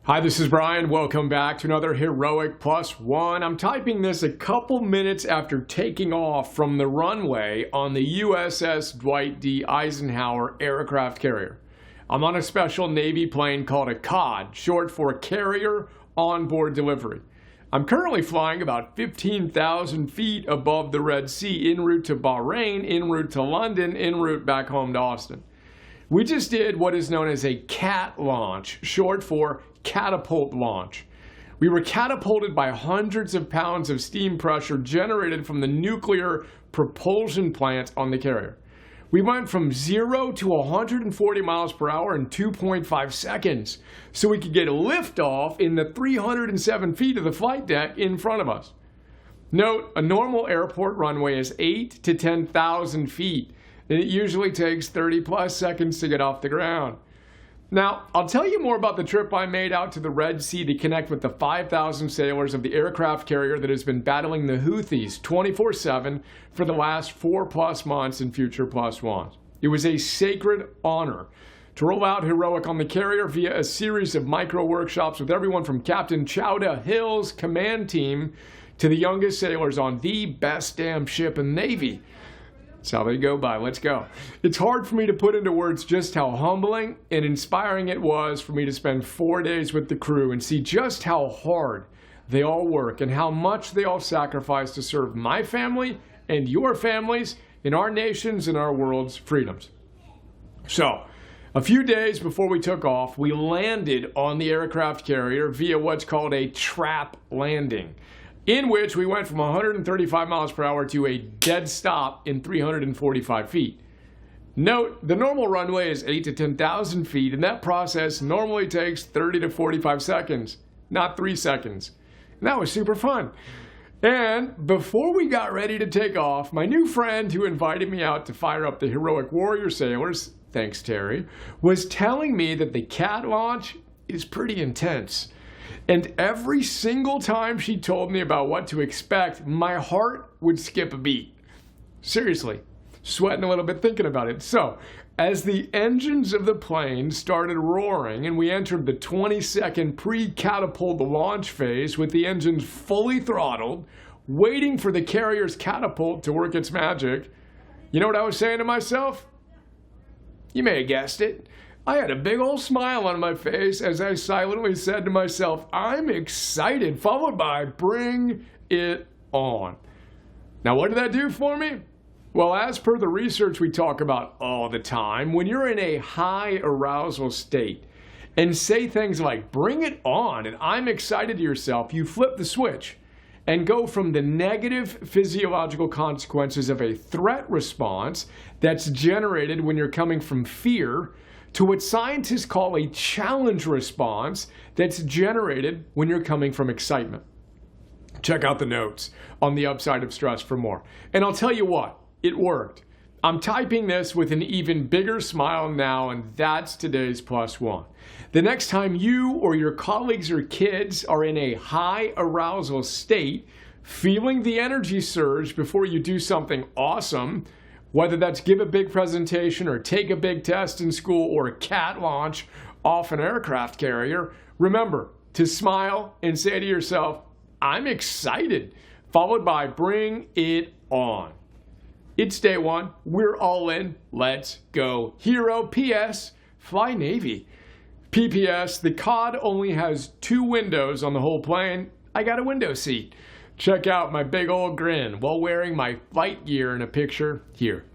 Hi, this is Brian. Welcome back to another Heroic Plus One. I'm typing this a couple minutes after taking off from the runway on the USS Dwight D. Eisenhower aircraft carrier. I'm on a special Navy plane called a COD, short for Carrier Onboard Delivery. I'm currently flying about 15,000 feet above the Red Sea en route to Bahrain, en route to London, en route back home to Austin. We just did what is known as a CAT launch, short for catapult launch. We were catapulted by hundreds of pounds of steam pressure generated from the nuclear propulsion plant on the carrier. We went from 0 to 140 miles per hour in 2.5 seconds, so we could get a liftoff in the 307 feet of the flight deck in front of us. Note, a normal airport runway is 8 to 10,000 feet, and it usually takes 30 plus seconds to get off the ground. Now, I'll tell you more about the trip I made out to the Red Sea to connect with the 5,000 sailors of the aircraft carrier that has been battling the Houthis 24/7 for the last 4+ months in Future Plus Ones. It was a sacred honor to roll out Heroic on the carrier via a series of micro workshops with everyone from Captain Chowda Hill's command team to the youngest sailors on the best damn ship in the Navy. That's how they go by. Let's go. It's hard for me to put into words just how humbling and inspiring it was for me to spend 4 days with the crew and see just how hard they all work and how much they all sacrifice to serve my family and your families in our nation's and our world's freedoms. So, a few days before we took off, we landed on the aircraft carrier via what's called a trap landing, in which we went from 135 miles per hour to a dead stop in 345 feet. Note, the normal runway is 8 to 10,000 feet, and that process normally takes 30 to 45 seconds, not 3 seconds. And that was super fun. And before we got ready to take off, my new friend who invited me out to fire up the Heroic Warrior sailors, thanks Terry, was telling me that the CAT launch is pretty intense. And every single time she told me about what to expect, my heart would skip a beat. Seriously, sweating a little bit thinking about it. So, as the engines of the plane started roaring and we entered the 20-second pre-catapult launch phase with the engines fully throttled, waiting for the carrier's catapult to work its magic, you know what I was saying to myself? You may have guessed it. I had a big old smile on my face as I silently said to myself, I'm excited, followed by bring it on. Now, what did that do for me? Well, as per the research we talk about all the time, when you're in a high arousal state and say things like bring it on and I'm excited to yourself, you flip the switch and go from the negative physiological consequences of a threat response that's generated when you're coming from fear to what scientists call a challenge response that's generated when you're coming from excitement. Check out the notes on the upside of stress for more. And I'll tell you what, it worked. I'm typing this with an even bigger smile now, and that's today's plus one. The next time you or your colleagues or kids are in a high arousal state, feeling the energy surge before you do something awesome, whether that's give a big presentation or take a big test in school or a CAT launch off an aircraft carrier, remember to smile and say to yourself, I'm excited, followed by bring it on. It's day one. We're all in. Let's go. Hero. P.S. Fly Navy. P.P.S. The COD only has 2 windows on the whole plane. I got a window seat. Check out my big old grin while wearing my flight gear in a picture here.